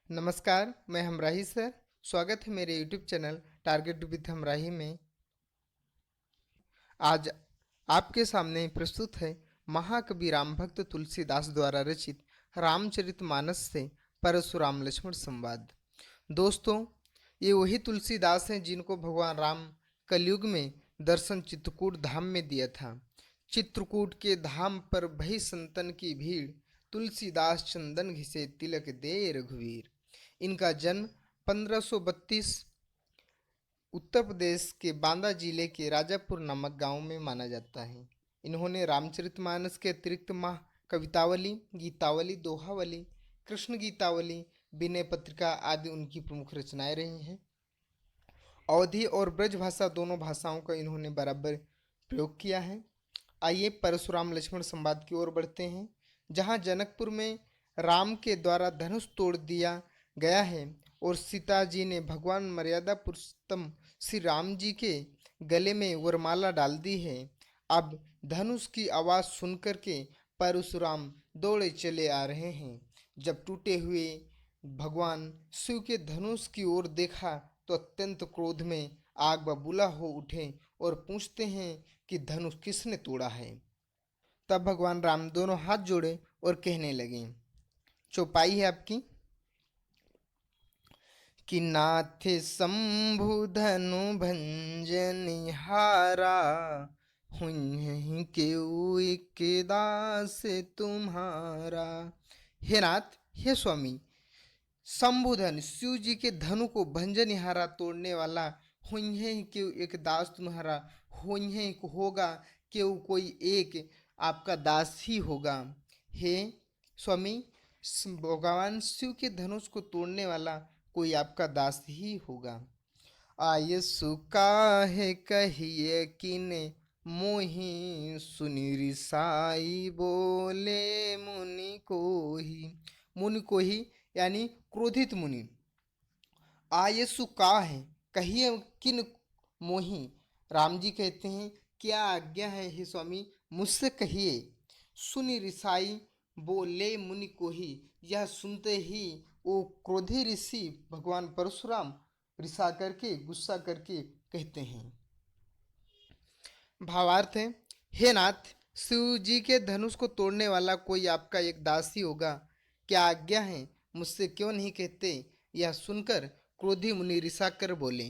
नमस्कार, मैं हमराही सर। स्वागत है मेरे यूट्यूब चैनल टारगेट विद हमराही में। आज आपके सामने प्रस्तुत है महाकवि राम भक्त तुलसीदास द्वारा रचित रामचरितमानस से परशुराम लक्ष्मण संवाद। दोस्तों, ये वही तुलसीदास हैं जिनको भगवान राम कलयुग में दर्शन चित्रकूट धाम में दिया था। चित्रकूट के धाम पर भई संतन की भीड़, तुलसीदास चंदन घिसे तिलक दे रघुवीर। इनका जन्म 1532 उत्तर प्रदेश के बांदा जिले के राजापुर नामक गांव में माना जाता है। इन्होंने रामचरितमानस के अतिरिक्त माह कवितावली, गीतावली, दोहावली, कृष्ण गीतावली, विनय पत्रिका आदि उनकी प्रमुख रचनाएं रही हैं। अवधी और ब्रज भाषा दोनों भाषाओं का इन्होंने बराबर प्रयोग किया है। आइए परशुराम लक्ष्मण संवाद की ओर बढ़ते हैं, जहाँ जनकपुर में राम के द्वारा धनुष तोड़ दिया गया है और सीता जी ने भगवान मर्यादा पुरुषोत्तम श्री राम जी के गले में वरमाला डाल दी है। अब धनुष की आवाज़ सुनकर के परशुराम दौड़े चले आ रहे हैं। जब टूटे हुए भगवान शिव के धनुष की ओर देखा तो अत्यंत क्रोध में आग बबूला हो उठे और पूछते हैं कि धनुष किसने तोड़ा है। तब भगवान राम दोनों हाथ जोड़े और कहने लगे, चौपाई है आपकी, कि नाथ शंभु धनु भंजनिहारा, हुई केऊ एक दास तुम्हारा। हे नाथ, हे स्वामी, शंभुधन शिव जी के धनु को भंजनिहारा तोड़ने वाला हुई के एक दास तुम्हारा, हुई होगा केऊ कोई एक आपका दास ही होगा। हे स्वामी, भगवान शिव के धनुष को तोड़ने वाला कोई आपका दास ही होगा। आय सुकाहे कहिए किने मोहि, सुनि रिसाई बोले मुनि कोही। मुनि कोही यानी क्रोधित मुनि। आयसु का है, कहिए किन मोही। राम जी कहते हैं, क्या आज्ञा है हे स्वामी, मुझसे कहिए। सुनि रिसाई बोले मुनि कोही, यह सुनते ही वो क्रोधी ऋषि भगवान परशुराम रिसा करके, गुस्सा करके कहते हैं। भावार्थ है, हे नाथ, शिव जी के धनुष को तोड़ने वाला कोई आपका एक दास ही होगा। क्या आज्ञा है, मुझसे क्यों नहीं कहते। यह सुनकर क्रोधी मुनि रिसा कर बोले,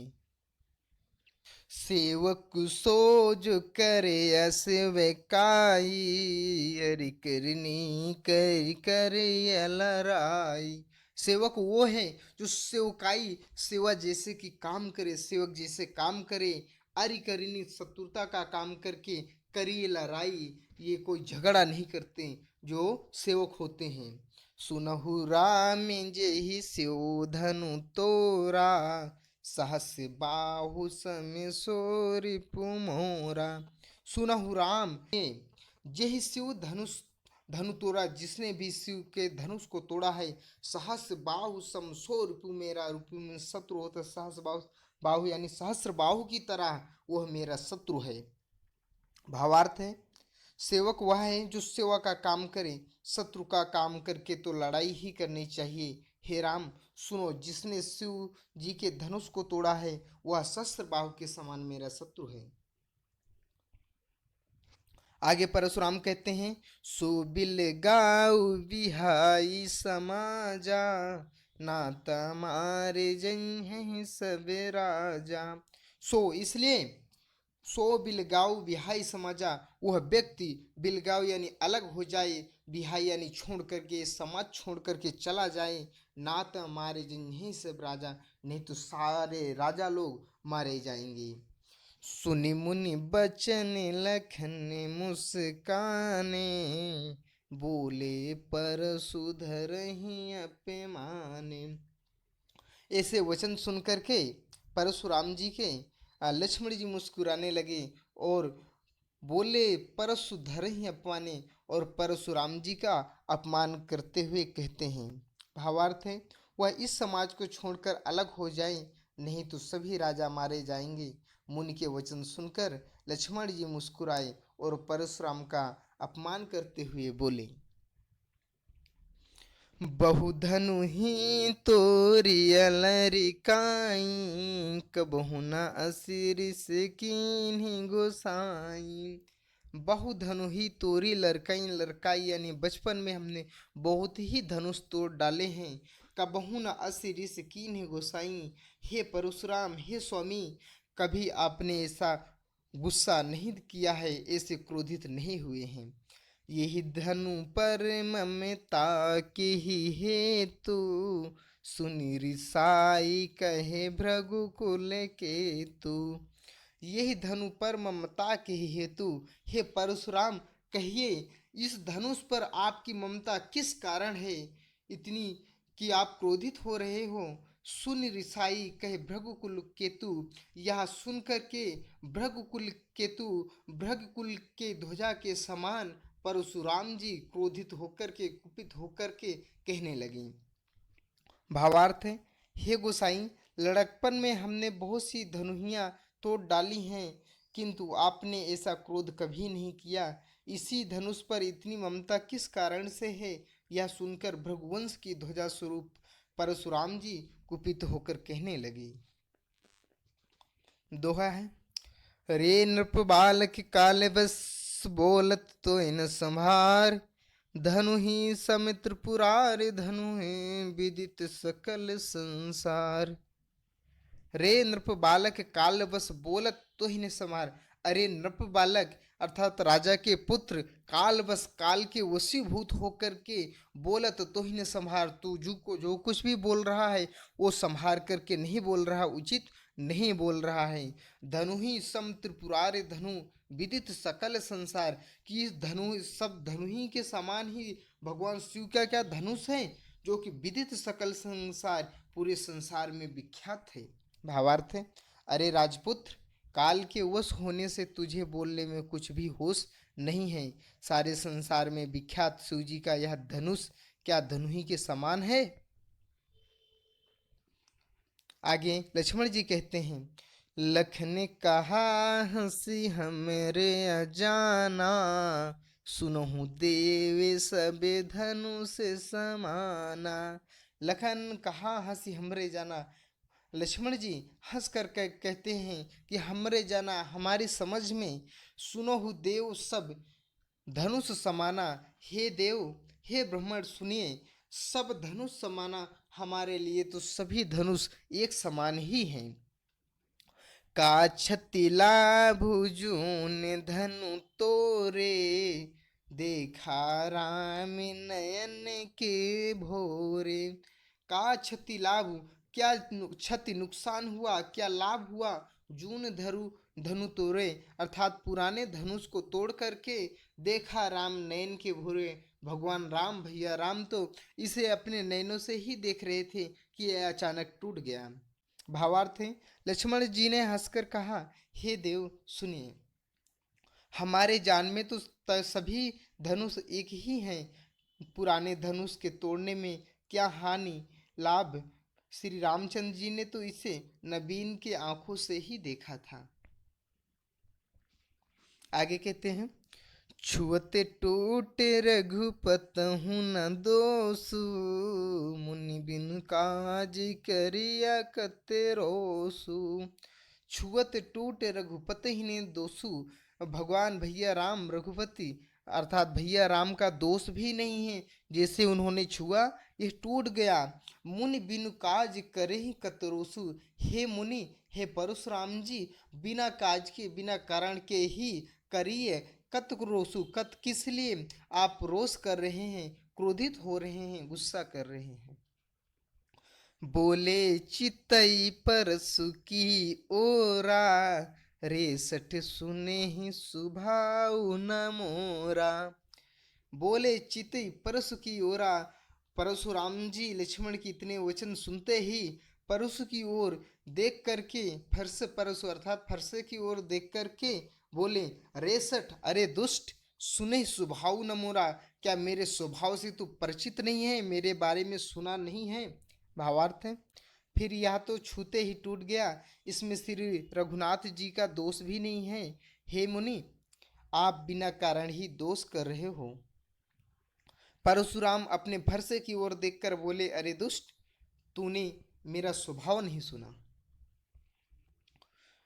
सेवक सोज करे असवेकाई, अरि करनी करी करे अलराई। सेवक वो है जो सेवकाई, सेवा जैसे कि काम करे, सेवक जैसे काम करे। अरि करनी शत्रुता का काम करके, करी लड़ाई, ये कोई झगड़ा नहीं करते जो सेवक होते हैं। सुनहु राम जेहि स्यो धनु तोरा, सहस बाहु सम सो रिपु मोरा। सुनहु राम जेहि शिव धनुष धनु तोड़ा, जिसने भी शिव के धनुष को तोड़ा है। सहस बाहु सम सो रिपु मेरा, रिपु में शत्रु होता, सहस बाहु बाहु यानी सहस्र बाहु की तरह वह मेरा शत्रु है। भावार्थ है, सेवक वह है जो सेवा का काम करे, शत्रु का काम करके तो लड़ाई ही करनी चाहिए। हे राम, सुनो, जिसने शिव जी के धनुष को तोड़ा है वह शस्त्र बाहु के समान मेरा शत्रु है। आगे परशुराम कहते हैं, सो बिल गाऊ बिहाई समाजा, ना तमारे जन सब राजा। सो इसलिए, सो बिलगाव बिहाई समाजा, वह व्यक्ति बिलगाव यानी अलग हो जाए, बिहाई यानी छोड़ करके, समाज छोड़ करके चला जाए। ना तो मारे जिन्हें सब राजा, नहीं तो सारे राजा लोग मारे जाएंगे। सुनि मुनि बचन लखन मुस्काने, बोले परशुधर ही अपमाने। ऐसे वचन सुन करके परशुराम जी के लक्ष्मण जी मुस्कुराने लगे और बोले परशुधर ही अपमाने, और परशुराम जी का अपमान करते हुए कहते हैं। भावार्थ है, वह इस समाज को छोड़कर अलग हो जाए, नहीं तो सभी राजा मारे जाएंगे। मुनि के वचन सुनकर लक्ष्मण जी मुस्कुराए और परशुराम का अपमान करते हुए बोले, बहुधनु ही तोरियल रिकाई, कबहु न असिर से कीन्ही गोसाई। बहुधनु ही तोरी लड़काई, लड़काई यानी बचपन में हमने बहुत ही धनुष तोड़ डाले हैं। कबहु न असिर से कीन्ही गोसाई, हे परशुराम, हे स्वामी, कभी आपने ऐसा गुस्सा नहीं किया है, ऐसे क्रोधित नहीं हुए हैं। यही धनु पर ममता के ही हेतु, सुनि रिसाई कहे भृगुकुल केतु। यही धनु पर ममता के ही हेतु, हे परशुराम, कहिए इस धनुष पर आपकी ममता किस कारण है इतनी कि आप क्रोधित हो रहे हो। सुन रिसाई कहे भृगुकुल केतु, यह सुन करके भृगुकुल केतु, भृगुकुल के ध्वजा के समान परशुराम जी क्रोधित होकर के, कुपित होकर के कहने लगी। भावार्थ है, हे गोसाई, लड़कपन में हमने बहुत सी धनुहियाँ तोड़ डाली हैं, किंतु आपने ऐसा क्रोध कभी नहीं किया। इसी धनुष पर इतनी ममता किस कारण से है, यह सुनकर भृगुवंश की ध्वजा स्वरूप परशुराम जी कुपित होकर कहने लगे। दोहा है, रे नृप बालक काल बस बोलत तो इन संभार, धनु ही समित्र पुरार, धनु है विदित सकल संसार। रे नृप बालक काल बस बोलत तो ही न संभार। अरे नृप बालक अर्थात राजा के पुत्र, काल बस काल के वशीभूत होकर के बोलत तो ही न संभार, तू जो कुछ भी बोल रहा है वो संभार करके नहीं बोल रहा, उचित नहीं बोल रहा है। धनु ही सम त्रिपुरारे, धनु विदित सकल संसार, कि इस धनु सब धनु ही के समान ही भगवान शिव का क्या धनुष है, जो कि विदित सकल संसार, पूरे संसार में विख्यात है। भावार्थ है, अरे राजपुत्र, काल के वश होने से तुझे बोलने में कुछ भी होश नहीं है। सारे संसार में विख्यात शिव जी का यह धनुष क्या धनु ही के समान है। आगे लक्ष्मण जी कहते हैं, लख ने कहा हंसी हमरे अजाना, सुनहु देवे सबे धनु से समाना। लखन कहा हंसी हमरे जाना, लक्ष्मण जी हंस कर कहते हैं कि हमरे जाना, हमारी समझ में, सुनहु देव सब धनुष समाना, हे देव, हे ब्राह्मण सुनिए, सब धनुष समाना, हमारे लिए तो सभी धनुष एक समान ही हैं। का छति लाभु जून धनु तोरे, देखा राम नयन के भोरे। का क्षति लाभ, क्या क्षति नुकसान हुआ, क्या लाभ हुआ, जून धनु तोड़े अर्थात पुराने धनुष को तोड़ करके देखा राम नयन के भोरे। भगवान राम, भैया राम तो इसे अपने नयनों से ही देख रहे थे कि यह अचानक टूट गया। भावार्थ है, लक्ष्मण जी ने हंसकर कहा, हे देव सुनिए, हमारे जान में तो सभी धनुष एक ही हैं, पुराने धनुष के तोड़ने में क्या हानि लाभ। श्री रामचंद्र जी ने तो इसे नबीन के आंखों से ही देखा था। आगे कहते हैं, छुअते टूटे रघुपत हूँ न दोसु, मुनि बिन काज करिया कते रोसु। छुअत टूटे रघुपति ही ने दोसु, भगवान भैया राम रघुपति अर्थात भैया राम का दोष भी नहीं है, जैसे उन्होंने छुआ यह टूट गया। मुनि बिनु काज करे ही कतरोसु, हे मुनि, हे परशुराम जी, बिना काज के, बिना कारण के ही करिए कत रोसु, कत किस लिए आप रोष कर रहे हैं, क्रोधित हो रहे हैं, गुस्सा कर रहे हैं। बोले चितई परसु की ओरा, रेसठ सुने ही सुभाऊ न मोरा। बोले चितई परसु की ओरा, परशुराम जी लक्ष्मण की इतने वचन सुनते ही परसु की ओर देख करके, फरस परसु अर्थात फरसे की ओर देख करके बोले, रेसठ, अरे दुष्ट, सुने स्वभाव न मोरा, क्या मेरे स्वभाव से तू परिचित नहीं है, मेरे बारे में सुना नहीं है। भावार्थ है, फिर यह तो छूते ही टूट गया, इसमें श्री रघुनाथ जी का दोष भी नहीं है। हे मुनि, आप बिना कारण ही दोष कर रहे हो। परशुराम अपने भरसे की ओर देखकर बोले, अरे दुष्ट, तूने मेरा स्वभाव नहीं सुना।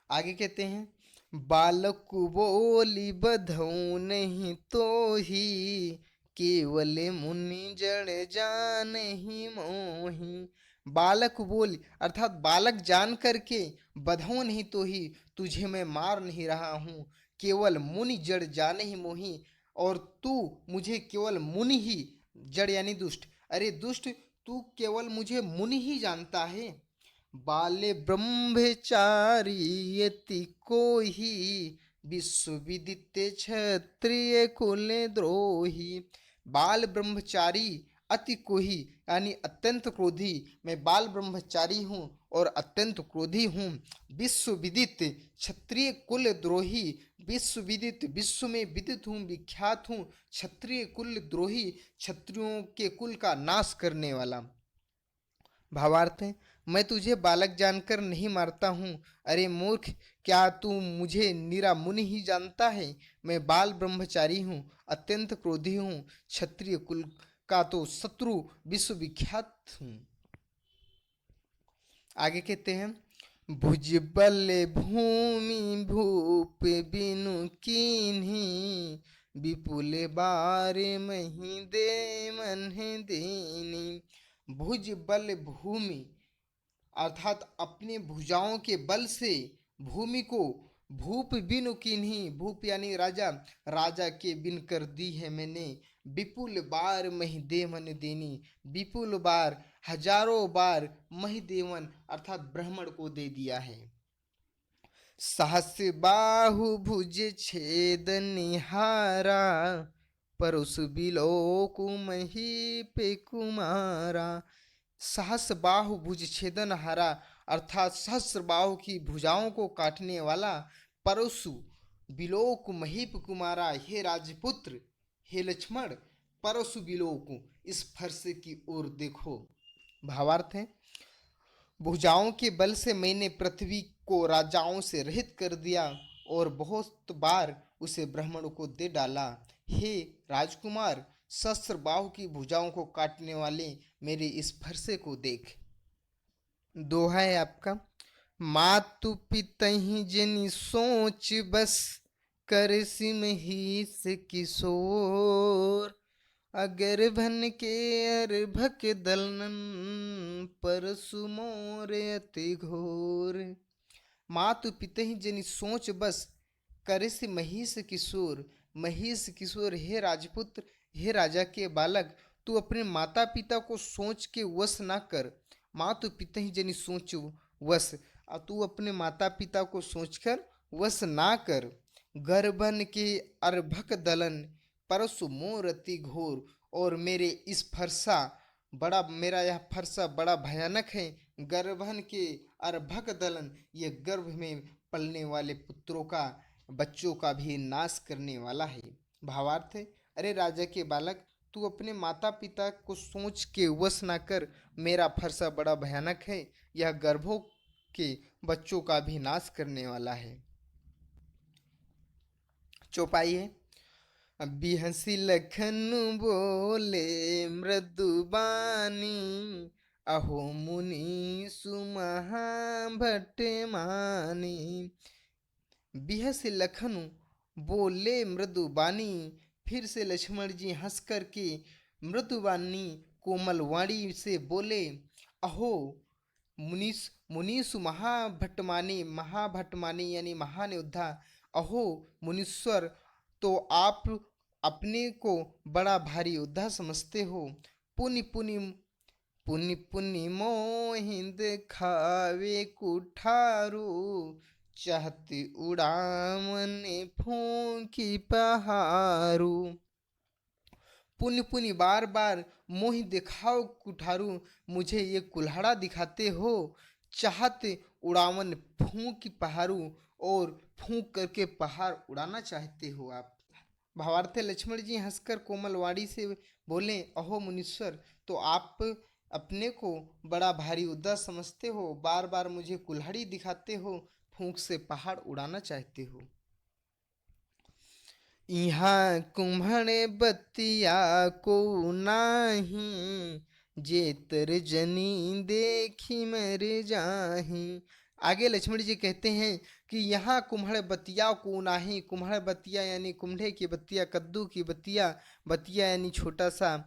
आगे कहते हैं, बालक को बोली बधऊ नहीं तो ही, केवल मुनि जड़ जान ही मोही। बालक बोली अर्थात बालक जान करके, बधऊ नहीं तो ही, तुझे मैं मार नहीं रहा हूँ, केवल मुनि जड़ जाने ही मोही। और तू मुझे केवल मुनि ही, जड़ यानी दुष्ट, अरे दुष्ट, तू केवल मुझे मुनि ही जानता है। बाले ब्रह्मचारी यति को ही, विश्व विदित क्षत्रिय कुल द्रोही। बाल ब्रह्मचारी अति कोही यानी अत्यंत क्रोधी, मैं बाल ब्रह्मचारी हूँ और अत्यंत क्रोधी हूँ। विश्व विदित क्षत्रिय कुल द्रोही, विश्व विदित विश्व में विदित हूँ, विख्यात हूँ, क्षत्रिय कुल द्रोही, क्षत्रियों के कुल का नाश करने वाला। भावार्थ है, मैं तुझे बालक जानकर नहीं मारता हूँ। अरे मूर्ख, क्या तू मुझे निरा मुनि ही जानता है? मैं बाल ब्रह्मचारी हूँ, अत्यंत क्रोधी हूँ, क्षत्रिय कुल का तो शत्रु विश्व विख्यात हूँ। आगे कहते हैं, भुजबल भूमि भूप बिनु कीन्ही, विपुल बार मही दे मन दीनी। भुज बल भूमि अर्थात अपने भुजाओं के बल से भूमि को, भूप बिनु किन्हीं, भूप यानी राजा, राजा के बिन कर दी है मैंने। विपुल बार मही दे मन देनी, विपुल बार हजारों बार मही देवन अर्थात ब्राह्मण को दे दिया है। सहस बाहु भुज छेद निहारा, परुष बिलो कुमही पे कुमारा। सहस्र बाहु भुज छेदन हारा अर्थात सहस्र बाहु की भुजाओं को काटने वाला, परशु बिलोक महीप कुमारा, हे राजपुत्र, हे लक्ष्मण, परशु बिलोक, इस फरसे की ओर देखो। भावार्थ है, भुजाओं के बल से मैंने पृथ्वी को राजाओं से रहित कर दिया और बहुत बार उसे ब्राह्मणों को दे डाला। हे राजकुमार, सहस्र बाहु की भुजाओं को काटने वाले मेरे इस फरसे को देख। दोहा है आपका, मातु पितहि जनि सोच बस, कर सिम ही से किशोर, अगर भन के अर्भक दलनन, परसु मोर अति घोर। मातु पितहि जनि सोच बस, करस महिष किशोर। महिष किशोर, हे राजपुत्र, हे राजा के बालक, तू अपने माता पिता को सोच के वश ना कर। मातु पितहि जनि सोच वश, तू अपने माता पिता को सोचकर वश ना कर। गर्भन के अर्भक दलन, परसु मोर अति घोर, और मेरे इस फरसा बड़ा, मेरा यह फरसा बड़ा भयानक है। गर्भन के अर्भक दलन, ये गर्भ में पलने वाले पुत्रों का, बच्चों का भी नाश करने वाला है। भावार्थ है, अरे राजा के बालक, तू अपने माता पिता को सोच के वश ना कर, मेरा फरसा बड़ा भयानक है, यह गर्भों के बच्चों का भी नाश करने वाला है। चौपाई है, बिहसी लखन बोले मृदुबानी, अहो मुनि सुमहा भट्ट मानी। बिहसी लखन बोले मृदुबानी, फिर से लक्ष्मण जी हंस कर के मृदुबानी कोमल वाणी से बोले, अहो मुनीस, मुनीसु महाभट्टमानी, महाभट्टमानी यानी महान योद्धा, अहो मुनीश्वर, तो आप अपने को बड़ा भारी योद्धा समझते हो। पुनि पुनि पुनि पुनि मोहिंद खावे कुठारू, चाहती उड़ामन फूंकी पहारू। पुनि पुनि बार बार मोहि दिखाओ कुठारू, मुझे ये कुल्हाड़ा दिखाते हो, चाहत उड़ावन फूंक पहाड़ू, और फूंक करके पहाड़ उड़ाना चाहते हो आप। भावार्थ है, लक्ष्मण जी हंसकर कोमलवाड़ी से बोले, अहो मुनीश्वर, तो आप अपने को बड़ा भारी उद्दा समझते हो, बार बार मुझे कुल्हाड़ी दिखाते हो, फूंक से पहाड़ उड़ाना चाहते हो। यहाँ कुम्हड़ बतिया को नाही, जे तर्जनी देखी मर जाही। आगे लक्ष्मण जी कहते हैं कि यहाँ कुम्हड़ बतिया को नाही। कुम्हड़ बतिया यानी कुम्हड़े की बतिया, कद्दू की बतिया, बतिया यानी छोटा सा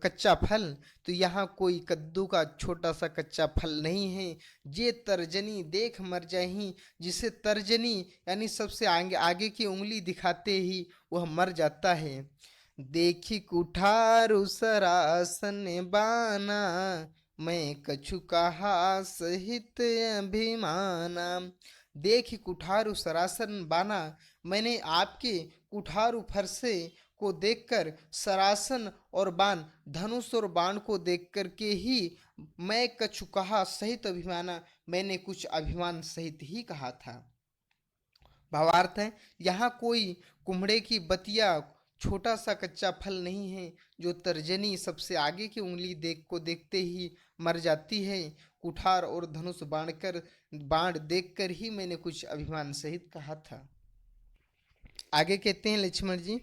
कच्चा फल। तो यहाँ कोई कद्दू का छोटा सा कच्चा फल नहीं है। जे तर्जनी देख मर जाही, जिसे तर्जनी यानी सबसे आगे आगे की उंगली दिखाते ही वह मर जाता है। देखी कुठारु सरासन बाना, मैं कछु कहा सहित अभिमाना। देखी कुठारु सरासन बाना, मैंने आपके कुठारु फरसे को देखकर, सरासन और बाण, धनुष और बाण को देख कर के ही मैं कछु कहा सहित अभिमाना, मैंने कुछ अभिमान सहित ही कहा था। भावार्थ है, यहाँ कोई कुम्हड़े की बतिया, छोटा सा कच्चा फल नहीं है जो तर्जनी सबसे आगे की उंगली देखते ही मर जाती है। कुठार और धनुष बाण देखकर ही मैंने कुछ अभिमान सहित कहा था। आगे कहते हैं लक्ष्मण जी,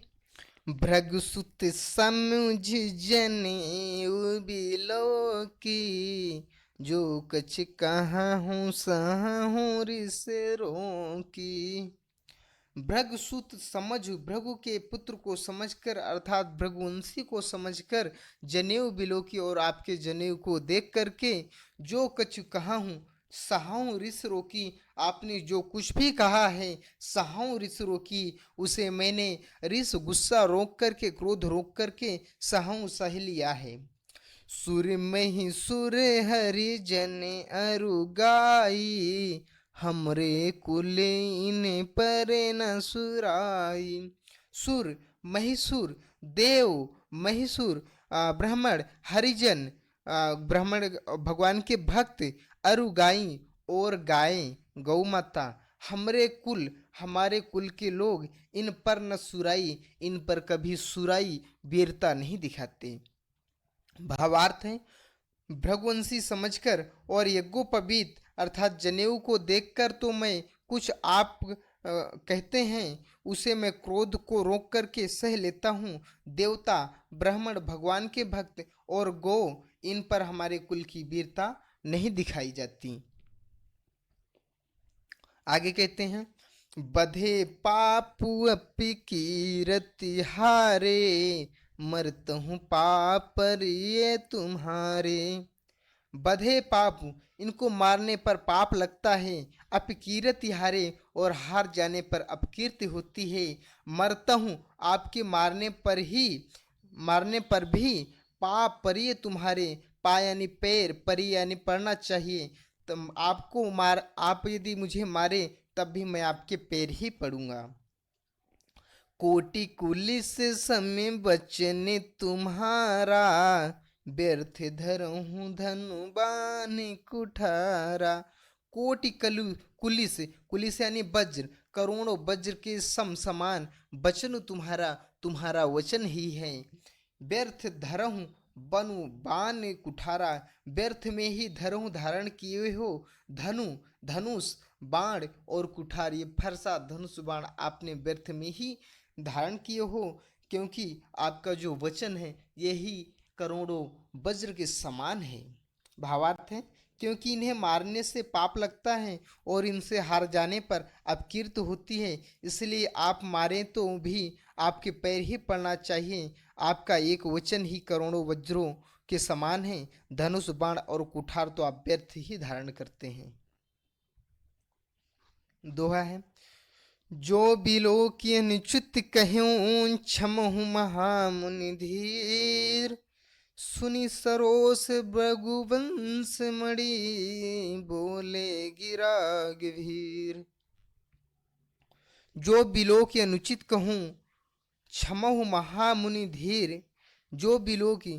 भृगुसुत समुझ जनेऊ बिलो की, जो कछ कहा हूँ सहा हूँ रिस रोकी। भृगुसुत समझ, भृगु के पुत्र को समझकर अर्थात भृगुवंशी को समझकर, जनेऊ बिलो की और आपके जनेऊ को देख करके, जो कछ कहा हूँ सहाऊं रिस रोकी, आपने जो कुछ भी कहा है सहाऊं रिस रोकी, उसे मैंने रिस गुस्सा रोक करके, क्रोध रोक करके सहाऊं सह लिया है। सुर में ही सुर हरि जन अरु गाई, हमरे कुल इन पर न सुराई। सुर महिसुर, देव महिसुर, ब्राह्मण हरिजन, ब्राह्मण भगवान के भक्त, अरु गाई और गाय गौ माता, हमरे कुल हमारे कुल के लोग, इन पर न सुराई, इन पर कभी सुराई वीरता नहीं दिखाते। भावार्थ है, भृगुवंशी समझकर और यज्ञोपवीत अर्थात जनेऊ को देखकर तो मैं कुछ आप कहते हैं उसे मैं क्रोध को रोक करके सह लेता हूँ। देवता, ब्राह्मण, भगवान के भक्त और गौ, इन पर हमारे कुल की वीरता नहीं दिखाई जाती। आगे कहते हैं, बधे पापु अपि कीरति हारे, मरत हूँ पाप पर ये तुम्हारे। बधे पाप, इनको मारने पर पाप लगता है, अपकीर्ति हारे और हार जाने पर अपकीर्ति होती है। मरता हूँ, आपके मारने पर भी पाप पर ये तुम्हारे, पा यानी पैर, परी यानी पड़ना चाहिए। तब आप यदि मुझे मारे तब भी मैं आपके पैर ही पड़ूंगा। कोटि कुलिस समय बचन तुम्हारा, व्यर्थ धरहूँ धनु बान कुठारा। कोटि कुलिस, कुलिस यानी वज्र, करोड़ों वज्र के सम समान वचन तुम्हारा, तुम्हारा वचन ही है। व्यर्थ धरहूँ बनु बान कुठारा, व्यर्थ में ही धरहूँ धारण किए हो धनु, धनुष, बाण और कुठार, ये फरसा धनुष बाण आपने व्यर्थ में ही धारण किए हो, क्योंकि आपका जो वचन है यही करोड़ों वज्र के समान है। भावार्थ है, क्योंकि इन्हें मारने से पाप लगता है और इनसे हार जाने पर अपकीर्ति होती है, इसलिए आप मारें तो भी आपके पैर ही पड़ना चाहिए। आपका एक वचन ही करोड़ों वज्रों के समान है। धनुष, बाण और कुठार तो आप व्यर्थ ही धारण करते हैं। दोहा है, जो बिलोकी निच्युत कहूँ क्षमहु महामुनि धीर, सुनि सरोस भृगुवंश मणि, बोले गिरा गभीर। जो बिलोकी अनुचित कहूँ क्षमहु महामुनि धीर, जो बिलोकी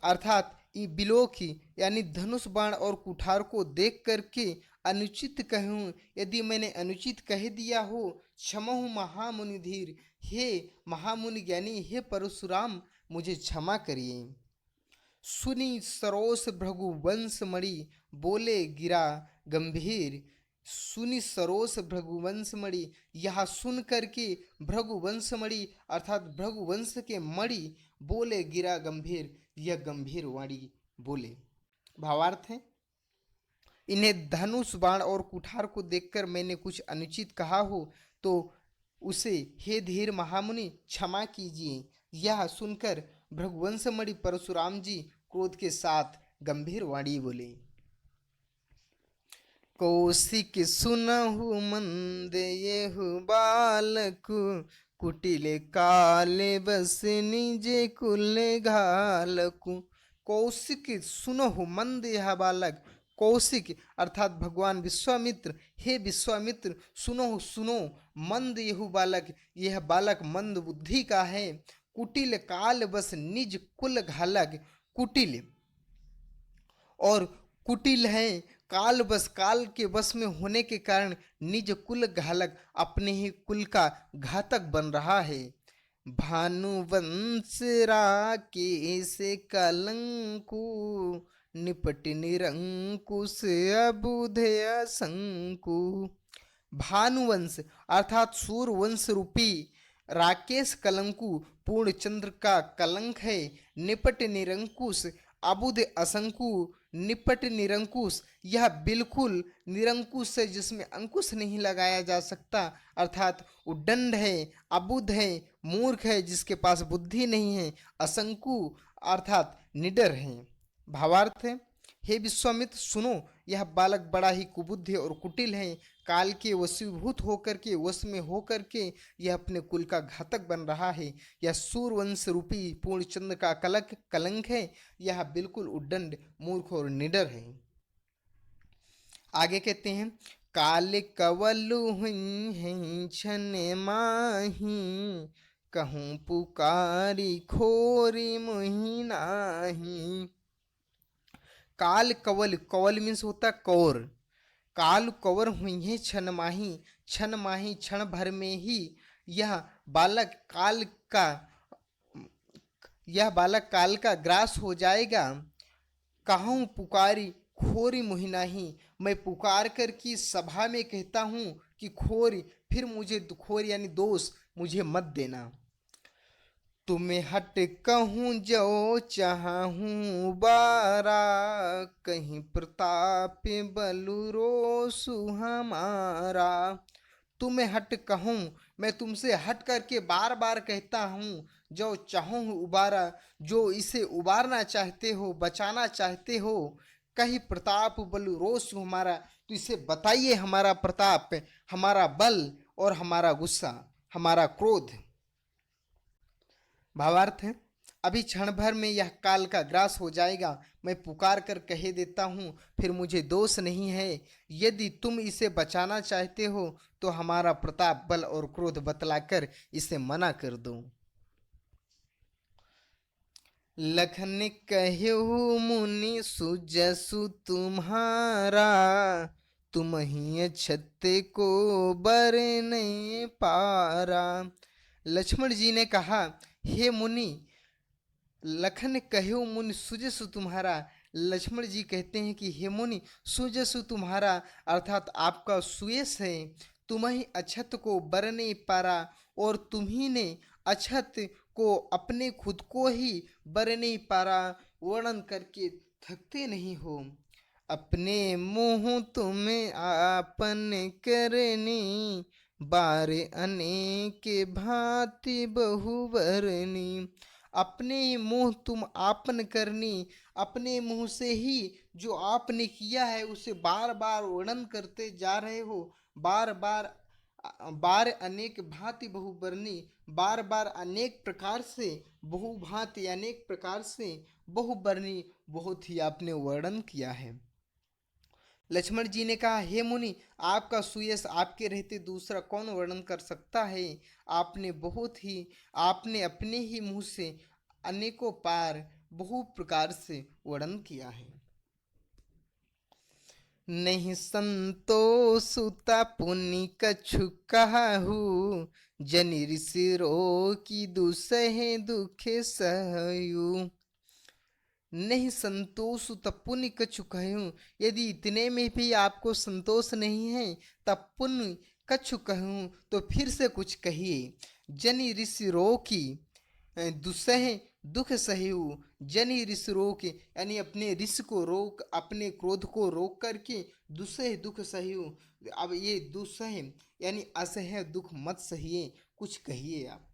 अर्थात बिलोकी यानी धनुष बाण और कुठार को देख करके अनुचित कहूँ, यदि मैंने अनुचित कह दिया हो, क्षमहु महामुनि धीर, हे महामुनि ज्ञानी, हे परशुराम मुझे क्षमा करिए। सुनी सरोस भृगु वंश मणि, बोले गिरा गंभीर, सुनि सरोस भृगुवंश मणि। यह सुन करके भृगुवंश मणि अर्थात भृगुवंश के मणि बोले गिरा गंभीर, यह गंभीर वाणी बोले। भावार्थ है, इन्हें धनुष बाण और कुठार को देखकर मैंने कुछ अनुचित कहा हो तो उसे हे धीर महामुनि क्षमा कीजिए। यह सुनकर भृगुवंशमणि परशुराम जी क्रोध के साथ गंभीर वाणी बोले। कौशिक सुनहु मंद येहु बालकु, कुटिले काले बस निजे कुले घालकु। कौशिक सुनहु मंद यह बालक, कौशिक अर्थात भगवान विश्वामित्र, हे विश्वामित्र सुनो सुनो, मंद यहु बालक, यह बालक मंद बुद्धि का है। कुटिल काल बस निज कुल घालक, कुटिल और कुटिल है, काल बस काल के बस में होने के कारण निज कुल घालक अपने ही कुल का घातक बन रहा है। भानुवंश राकेश कलंकु, निपट निरंकुश अबुधय शंकु। भानुवंश अर्थात सूर्यवंश रूपी राकेश कलंकु पूर्ण चंद्र का कलंक है। निपट निरंकुश अबुध असंकु, निपट निरंकुश यह बिल्कुल निरंकुश है जिसमें अंकुश नहीं लगाया जा सकता, अर्थात उद्दंड है, अबुध है, मूर्ख है जिसके पास बुद्धि नहीं है, असंकु अर्थात निडर है। भावार्थ है, हे विश्वामित्र सुनो, यह बालक बड़ा ही कुबुद्धि और कुटिल है। काल के वशीभूत होकर के वश में होकर के यह अपने कुल का घातक बन रहा है। यह सूर्यवंश रूपी पूर्णचंद्र का कलंक है। यह बिल्कुल उद्दंड, मूर्ख और निडर है। आगे कहते हैं, काल कवलु हुई छन माही, कहूँ पुकारी खोरी मुहि नाही। काल कवल, कवल मीन्स होता है कौर। काल कवर हुई है क्षण माही, क्षण माही क्षण भर में ही यह बालक काल का काल का ग्रास हो जाएगा। कहूँ पुकारी खोरी मुहि नाही, मैं पुकार कर की सभा में कहता हूँ कि खोरी, फिर मुझे खोरी यानी दोष मुझे मत देना। तुम्हें हट कहूँ जो चाहूँ बारा, कहीं प्रताप बलु रोसु हमारा। तुम्हें हट कहूँ, मैं तुमसे हट करके बार बार कहता हूँ, जो चाहूँ उबारा, जो इसे उबारना चाहते हो, बचाना चाहते हो, कहीं प्रताप बलु रोसु हमारा, तो इसे बताइए हमारा प्रताप, हमारा बल और हमारा गुस्सा, हमारा क्रोध। भावार्थ है, अभी क्षण भर में यह काल का ग्रास हो जाएगा, मैं पुकार कर कह देता हूँ, फिर मुझे दोष नहीं है। यदि तुम इसे बचाना चाहते हो तो हमारा प्रताप, बल और क्रोध बतलाकर इसे मना कर दो। लखन कहु मुनि सुजसु तुम्हारा, तुम ही छत्ते को बरने पारा। लक्ष्मण जी ने कहा, हे मुनि, लखन कहो मुनि सुजसु तुम्हारा। लक्ष्मण जी कहते हैं कि हे मुनि, सुजसु तुम्हारा अर्थात आपका सुयस है, तुम ही अछत को बरने पारा, और तुम ही ने अछत को अपने खुद को ही बरने पारा वर्णन करके थकते नहीं हो। अपने मुँह तुम्हें आपन करनी, बारे अनेक भांति बहुवरनी। अपने मुँह तुम आपन करनी, अपने मुँह से ही जो आपने किया है उसे बार बार वर्णन करते जा रहे हो। बार बार बार अनेक भांति बहुबरनी, बार बार अनेक प्रकार से, बहुभांति अनेक प्रकार से, बहुबरनी बहुत ही आपने वर्णन किया है। लक्ष्मण जी ने कहा, हे मुनि, आपका सुयश आपके रहते दूसरा कौन वर्णन कर सकता है। आपने अपने ही मुंह से अनेकों पार बहु प्रकार से वर्णन किया है। नहीं संतोषुता पुनि कछु कहु, जनि ऋषि रो की दुसहे दुखे सहयु। नहीं संतोष तब पुण्य कछु कहूँ। यदि इतने में भी आपको संतोष नहीं है तब पुण्य कछु कहूँ तो फिर से कुछ कहिए। जनि ऋषि रोकी दुसह दुख सह्यु। जनि ऋषि रोक यानी अपने ऋषि को रोक, अपने क्रोध को रोक करके दुसह दुख सह्यु। अब ये दुसह यानी असह्य दुख मत सहिए, कुछ कहिए आप।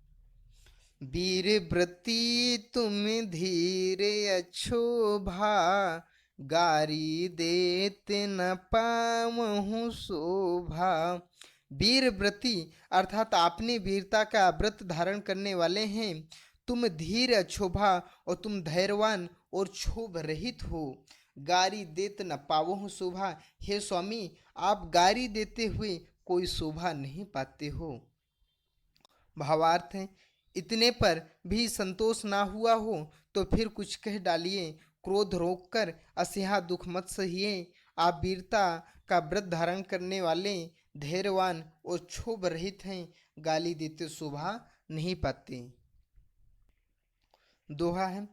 वीर व्रती तुम धीरे अछोभा, गारी देते न पावहु शोभा। वीर व्रती अर्थात आपने वीरता का व्रत धारण करने वाले हैं। तुम धीर अछोभा और तुम धैर्यवान और क्षोभ रहित हो। गारी देत न पावहु शोभा, हे स्वामी आप गारी देते हुए कोई शोभा नहीं पाते हो। भावार्थ है, इतने पर भी संतोष ना हुआ हो तो फिर कुछ कह डालिए। क्रोध रोककर असिहा दुख मत सहिए। आप वीरता का व्रत धारण करने वाले, धैर्यवान और क्षोभ रहित हैं, गाली देते शोभा नहीं पाते। दोहा है,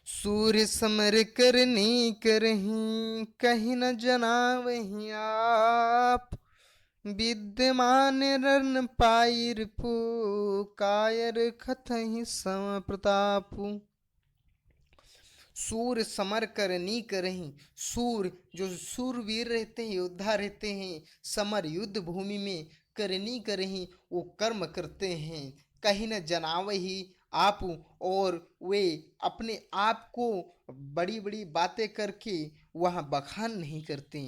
सूर्य समर करनी करही, कहीं न जनावही आप। विद्यमान रन पाई रिपु, कायर खतहि सम प्रतापु। सूर समर करनी करही, सूर जो सूरवीर रहते हैं, योद्धा रहते हैं, समर युद्ध भूमि में करनी करही वो कर्म करते हैं। कहीं न जनावही आप, और वे अपने आप को बड़ी बड़ी बातें करके वहाँ बखान नहीं करते।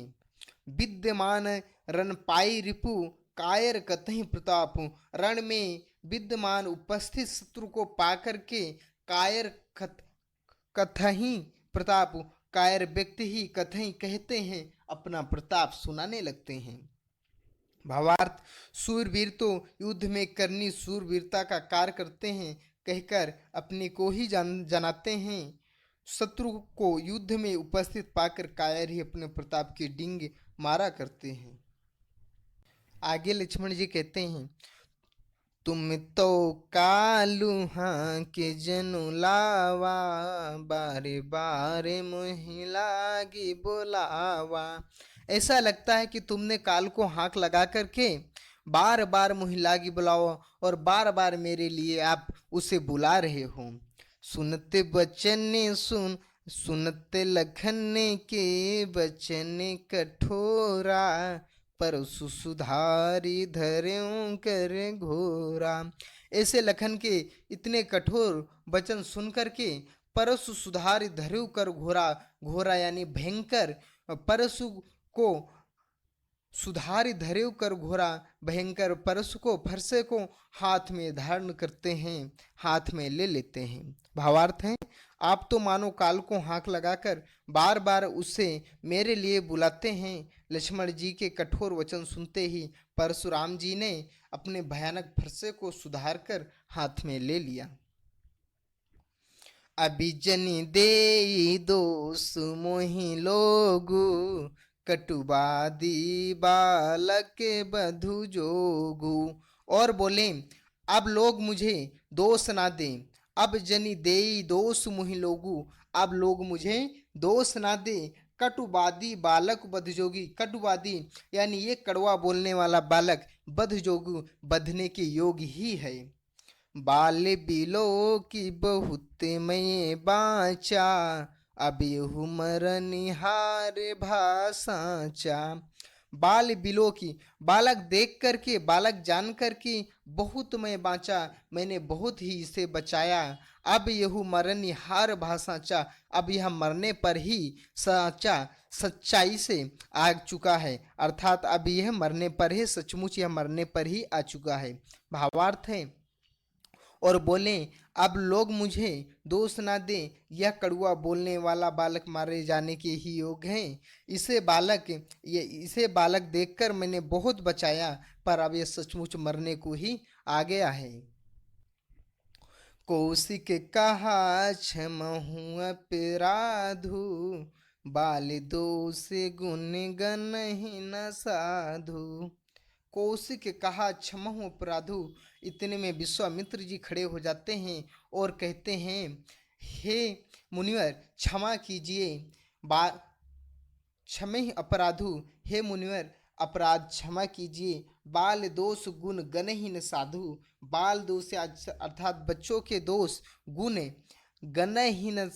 विद्यमान रण पाई रिपु, कायर कतहि प्रताप। रण में विद्यमान उपस्थित शत्रु को पाकर के कायर कथहि प्रताप, कायर व्यक्ति ही कथहि कहते हैं, अपना प्रताप सुनाने लगते हैं। भावार्थ, सूरवीर तो युद्ध में करनी सूरवीरता का कार्य करते हैं कहकर अपने को ही जनाते हैं। शत्रु को युद्ध में उपस्थित पाकर कायर ही अपने प्रताप की डिंग मारा करते हैं। आगे लक्ष्मण जी कहते हैं, तुम तो कालू हाँ के जनु लावा, बारे बारे मोहि लागी बोलावा। ऐसा लगता है कि तुमने काल को हाँक लगा करके बार बार मोहि लागी बुलाओ और बार बार मेरे लिए आप उसे बुला रहे हो। सुनते बचन सुन, सुनते लखन के बचन कठोरा, परसु सुधारी धर्यों कर घोरा। ऐसे लखन के इतने कठोर वचन सुन करके परसु सुधारी धर्यु कर घोरा, घोरा यानी भयंकर, परसु को सुधारी धर्यु कर घोरा भयंकर परशु को, फरसे को हाथ में धारण करते हैं, हाथ में ले लेते हैं। भावार्थ है, आप तो मानो काल को हाँक लगाकर बार बार उसे मेरे लिए बुलाते हैं। लक्ष्मण जी के कठोर वचन सुनते ही परशुराम जी ने अपने भयानक फरसे को सुधार कर हाथ में ले लिया। अभिजनी दे दोष मोहि लोगु, कटुबादी बालक बधु जोगु। और बोले, अब लोग मुझे दोष ना दें। अब जनी देई दोष मुहि लोगु, अब लोग मुझे दोष ना दे। कटुवादी बालक बधजोगी, कटुवादी यानी ये कड़वा बोलने वाला बालक बधजोगु बधने के योग ही है। बाल बिलो की बहुत मैं बाचा, अभी हुमर निहार भाषाचा। बाल बिलो की, बालक देख करके, बालक जान करके बहुत मैं बाँचा, मैंने बहुत ही इसे बचाया। अब यहु मरण निहार भाषाचा, अब यह मरने पर ही साचा सच्चाई से आ चुका है, अर्थात अब यह मरने पर ही, सचमुच यह मरने पर ही आ चुका है। भावार्थ है, और बोले अब लोग मुझे दोष ना दें, यह कड़ुआ बोलने वाला बालक मारे जाने के ही योग हैं। इसे बालक देखकर मैंने बहुत बचाया, पर अब यह सचमुच मरने को ही आ गया है। कौशिक कहा क्षमहु अपराधु, बाल दोष गुण गण ही न साधु। कौशिक कहा क्षमहु अपराधु, इतने में विश्वामित्र जी खड़े हो जाते हैं और कहते हैं, हे मुनिवर क्षमा कीजिए, बा क्षमे अपराधु, हे मुनिवर अपराध क्षमा कीजिए। बाल दोष गुण गणहीन साधु, बाल दोष अर्थात बच्चों के दोष, गुण गणहीन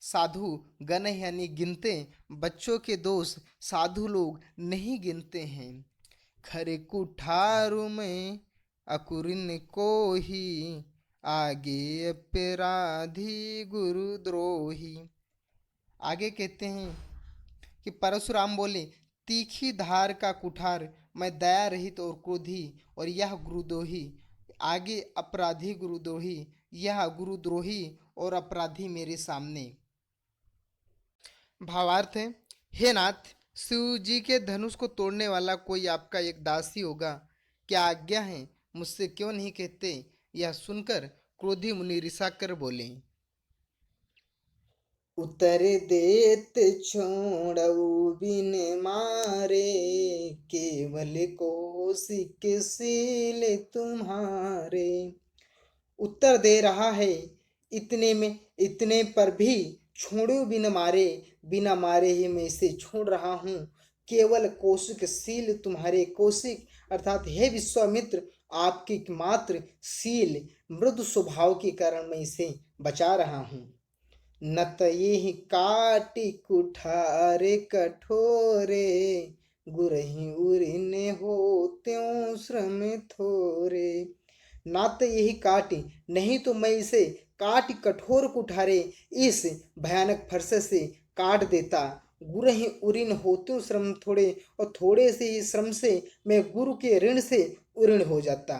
साधु, गण यानी गिनते, बच्चों के दोष साधु लोग नहीं गिनते हैं। खरे कुठारु में अकुरिन को ही, आगे अपराधी गुरुद्रोही। आगे कहते हैं कि परशुराम बोले, तीखी धार का कुठार, मैं दया रहित और क्रोधी, और यह गुरुद्रोही। आगे अपराधी गुरुद्रोही, यह गुरुद्रोही और अपराधी मेरे सामने। भावार्थ है, हे नाथ, शिव जी के धनुष को तोड़ने वाला कोई आपका एक दास ही होगा, क्या आज्ञा है, मुझसे क्यों नहीं कहते। यह सुनकर क्रोधी मुनि रिसा कर बोले, उतर देत छोड़ऊ बिन मारे, केवल कौशिक सील तुम्हारे। उत्तर दे रहा है, इतने पर भी छोड़ो बिना मारे ही मैं इसे छोड़ रहा हूँ। केवल कौशिक शील तुम्हारे, कौशिक अर्थात हे विश्वामित्र, आपकी मात्र शील मृदु स्वभाव के कारण मैं इसे बचा रहा हूँ। नत ये काटि कुठारे कठोरे, गुरहि उरिने हो त्यों श्रम थोरे। नात यही काटी, नहीं तो मैं इसे काट कठोर कुठारे इस भयानक फरसे से काट देता। गुरु ही उऋण होते श्रम थोड़े, और थोड़े से ही श्रम से मैं गुरु के ऋण से उऋण हो जाता।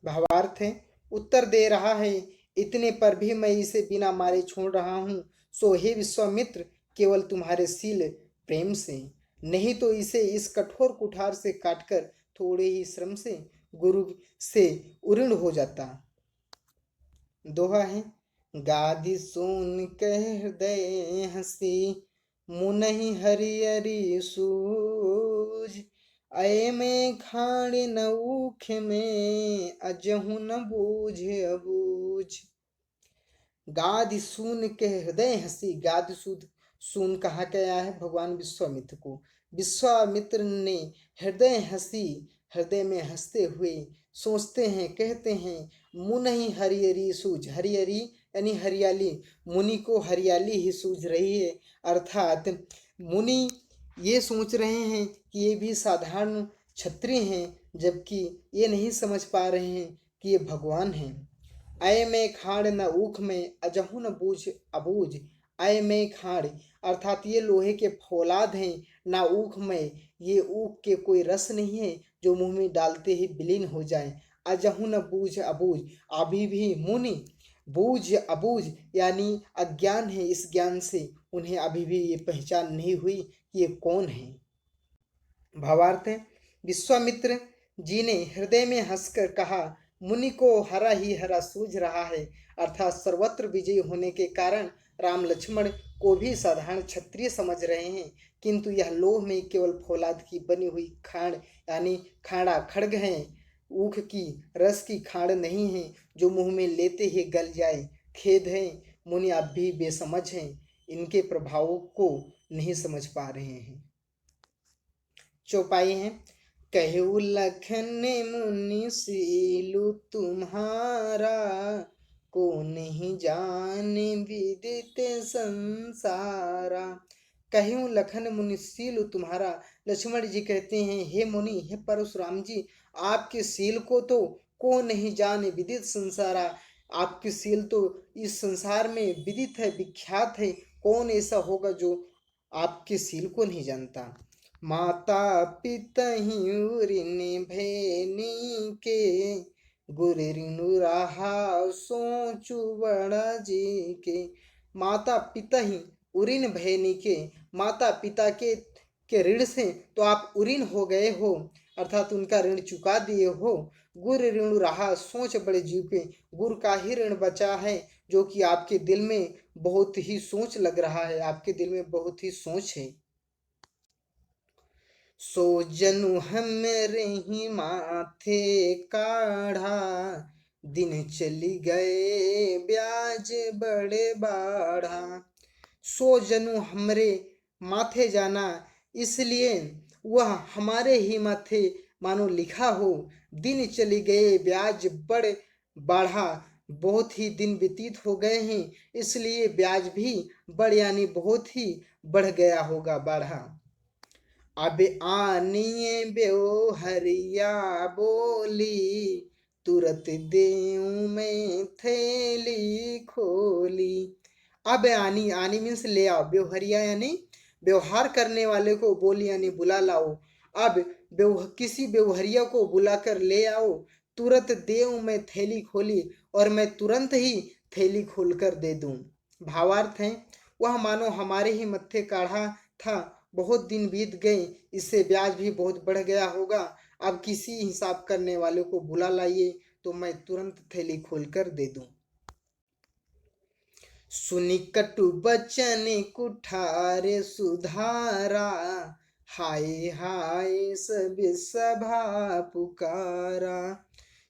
भावार्थ है, उत्तर दे रहा है, इतने पर भी मैं इसे बिना मारे छोड़ रहा हूँ। सो हे विश्वामित्र, केवल तुम्हारे शील प्रेम से, नहीं तो इसे इस कठोर कुठार से काटकर थोड़े ही श्रम से गुरु से उऋण हो जाता। दोहा है, गादि सुन कह हृदय हंसी, मुनहि हरियरी सूझ, अय में खाड़ न ऊख में, अजहु न बूझ अबूझ। गादि सून के हृदय हंसी, गादि सूद सून कहा गया है भगवान विश्वामित्र को। विश्वामित्र ने हृदय हंसी, हृदय में हंसते हुए सोचते हैं, कहते हैं, मुन ही हरियरी सूझ, हरियरी यानी हरियाली, मुनि को हरियाली ही सूझ रही है। अर्थात मुनि ये सोच रहे हैं कि ये भी साधारण क्षत्रिय हैं, जबकि ये नहीं समझ पा रहे हैं कि ये भगवान हैं। अय में खाड़ न ऊख में, अजहु न बूझ अबूझ। अय में खाड़ अर्थात ये लोहे के फौलाद हैं, ना ऊख में, ये ऊख के कोई रस नहीं है जो मुंह में डालते ही विलीन हो जाए। अजहु न बूझ अबूझ, अभी भी मुनि बूझ अबूझ यानी अज्ञान है, इस ज्ञान से उन्हें अभी भी ये पहचान नहीं हुई कि ये कौन है। भावार्थ है, विश्वामित्र जी ने हृदय में हंसकर कहा, मुनि को हरा ही हरा सूझ रहा है। अर्थात सर्वत्र विजयी होने के कारण राम लक्ष्मण को भी साधारण क्षत्रिय समझ रहे हैं, किंतु यह लोह में केवल फौलाद की बनी हुई खाड़ यानी खाड़ा खड़ग है, ऊख की रस की खाड़ नहीं है जो मुंह में लेते ही गल जाए। खेद है, मुनि अब भी बेसमझ हैं, इनके प्रभावों को नहीं समझ पा रहे हैं। चौपाई है, कहु लखन मुनि सीलु तुम्हारा, को नहीं जाने विदित संसारा। कहूँ लखन मुनि सीलु तुम्हारा, लक्ष्मण जी कहते हैं, हे मुनि, हे परशुराम जी, आपके सील को तो को नहीं जाने विदित संसारा, आपकी सील तो इस संसार में विदित है, विख्यात है। कौन ऐसा होगा जो आपके सील को नहीं जानता। माता पिता ऋण भैनी के, गुर ऋण रहा सोचु बड़ा जी के। माता पिता ही उऋण भैनी के, माता पिता के ऋण से तो आप उऋण हो गए हो, अर्थात उनका ऋण चुका दिए हो। गुर ऋण रहा सोच बड़े जीव के, गुर का ही ऋण बचा है जो कि आपके दिल में बहुत ही सोच लग रहा है, आपके दिल में बहुत ही सोच है। सो जनु हमरे ही माथे काढ़ा, दिन चली गए ब्याज बड़े बाढ़ा। सो जनु हमरे माथे जाना, इसलिए वह हमारे ही माथे मानो लिखा हो। दिन चली गए ब्याज बढ़ बढ़ा, बहुत ही दिन व्यतीत हो गए हैं, इसलिए ब्याज भी बढ़ यानी बहुत ही बढ़ गया होगा, बढ़ा। अब आनिए बेओहरिया बोली, तुरत देऊं मैं थैली खोली। अब आनी, आनी मीन्स ले आओ, बेवहरिया यानी व्यवहार करने वाले को बोली यानी बुला लाओ। अब किसी बेवहरिया को बुलाकर ले आओ, तुरंत देऊं मैं थैली खोली, और मैं तुरंत ही थैली खोलकर दे दूं। भावार्थ है, वह मानो हमारे ही मत्थे काढ़ा था, बहुत दिन बीत गए, इससे ब्याज भी बहुत बढ़ गया होगा। अब किसी हिसाब करने वाले को बुला लाइए तो मैं तुरंत थैली खोलकर दे दूं। सुनी कटु बचन कुठारे सुधारा, हाय हाय सब सभा पुकारा।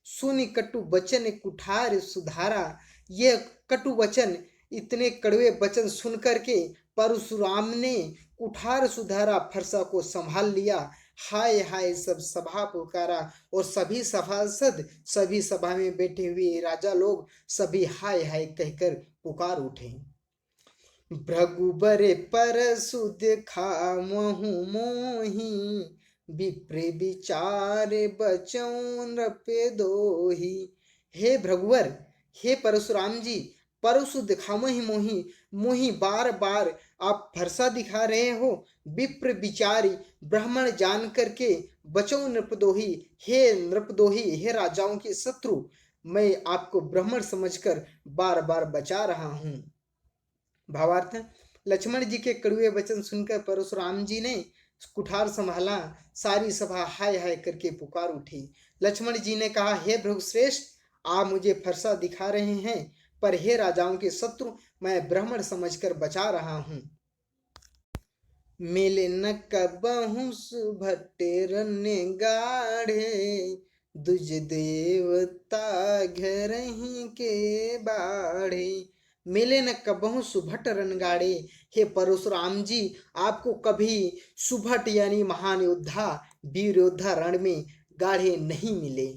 सुनी कटु बचन कुठार सुधारा, यह कटु वचन, इतने कड़वे वचन सुन करके परशुराम ने कुठार सुधारा, फरसा को संभाल लिया। हाय हाय सब सभा पुकारा, और सभी सभासद, सभी सभा में बैठे हुए राजा लोग सभी हाय हाय कहकर पुकार उठे। भृगुबर परसु दिखावहु मोहि, विप्र विचार बचौं नृप दोहि। हे भृगुवर, हे परशुराम जी, परसु दिखावहि मोहि, मोहि बार बार आप फरसा दिखा रहे हो। विप्र विचारी, ब्राह्मण जान करके, बचौं नृपदोही, हे नृपदोही, हे राजाओं के शत्रु, मैं आपको ब्राह्मण समझकर बार बार बचा रहा हूँ। भावार्थ, लक्ष्मण जी के कड़वे वचन सुनकर परशुराम जी ने कुठार संभाला, सारी सभा हाय हाय करके पुकार उठी। लक्ष्मण जी ने कहा, हे भृगुश्रेष्ठ, आप मुझे फरसा दिखा रहे हैं, पर हे राजाओं के शत्रु, मैं ब्राह्मण समझकर बचा रहा हूँ। मिले न कबहु सुभटे रन्य गाढ़े, दुज देवता घर ही के बाढ़े। मिले न कबहु सुभट रणगाड़े, हे परशुराम जी, आपको कभी सुभट यानी महान योद्धा, वीर योद्धा रण में गाढ़े नहीं मिले।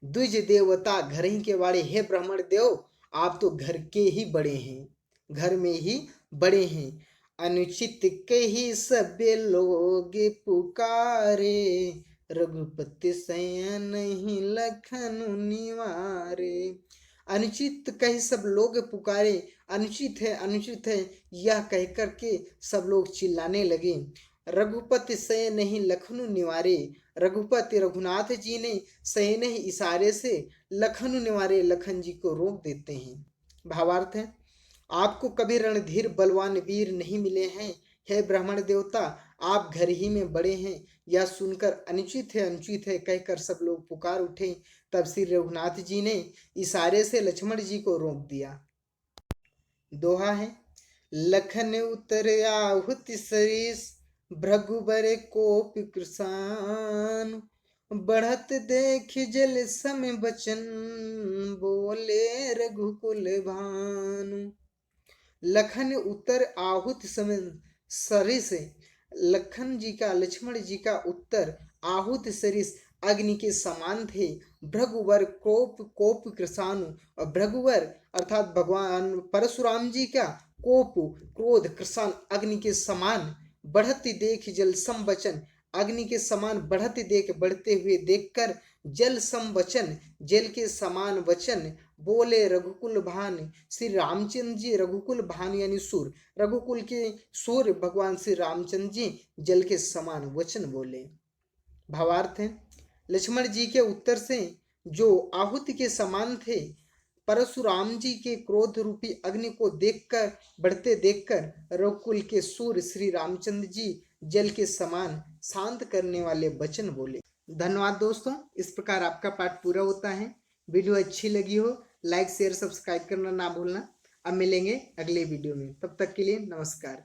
द्विज देवता घर ही के बाड़े, हे ब्राह्मण देव, आप तो घर के ही बड़े हैं, घर में ही बड़े हैं। अनुचित कही सब लोग पुकारे, रघुपति सैया नहीं लखन निवारे। अनुचित कही सब लोग पुकारे, अनुचित है यह कह करके सब लोग चिल्लाने लगे। रघुपति सय नहीं लखनु निवारे, रघुपति रघुनाथ जी ने सय नहीं इशारे से लखनु निवारे, लखन जी को रोक देते हैं। भावार्थ है, आपको कभी रणधीर बलवान वीर नहीं मिले हैं, हे ब्राह्मण देवता, आप घर ही में बड़े हैं। यह सुनकर अनुचित है कहकर सब लोग पुकार उठे। तब श्री रघुनाथ जी ने इशारे से लक्ष्मण जी को रोक दिया। दोहा है, लखन उतर आहुति सरीस, भृगुबर कोप कृसान, बढ़त देख जल सम बचन, बोले रघुकुल भानु। लखन उतर आहुति समय सरिस, लखन जी का, लक्ष्मण जी का उत्तर आहुति सरिस अग्नि के समान थे। भृगुवर कोप कोप कृषाणु, और भृगुवर अर्थात भगवान परशुराम जी का कोप क्रोध कृषाण अग्नि के समान, बढ़ती देख जल सम वचन, अग्नि के समान बढ़ती देख, बढ़ते हुए देखकर, जल सम वचन, जल के समान वचन, बोले रघुकुल भान, श्री रामचंद्र जी रघुकुल भान यानी सूर, रघुकुल के सूर भगवान श्री रामचंद्र जी जल के समान वचन बोले। भावार्थ है, लक्ष्मण जी के उत्तर से जो आहुति के समान थे, परशुराम जी के क्रोध रूपी अग्नि को देखकर, बढ़ते देखकर रघुकुल के सूर श्री रामचंद्र जी जल के समान शांत करने वाले वचन बोले। धन्यवाद दोस्तों, इस प्रकार आपका पाठ पूरा होता है। वीडियो अच्छी लगी हो, लाइक शेयर सब्सक्राइब करना ना भूलना। अब मिलेंगे अगले वीडियो में, तब तक के लिए नमस्कार।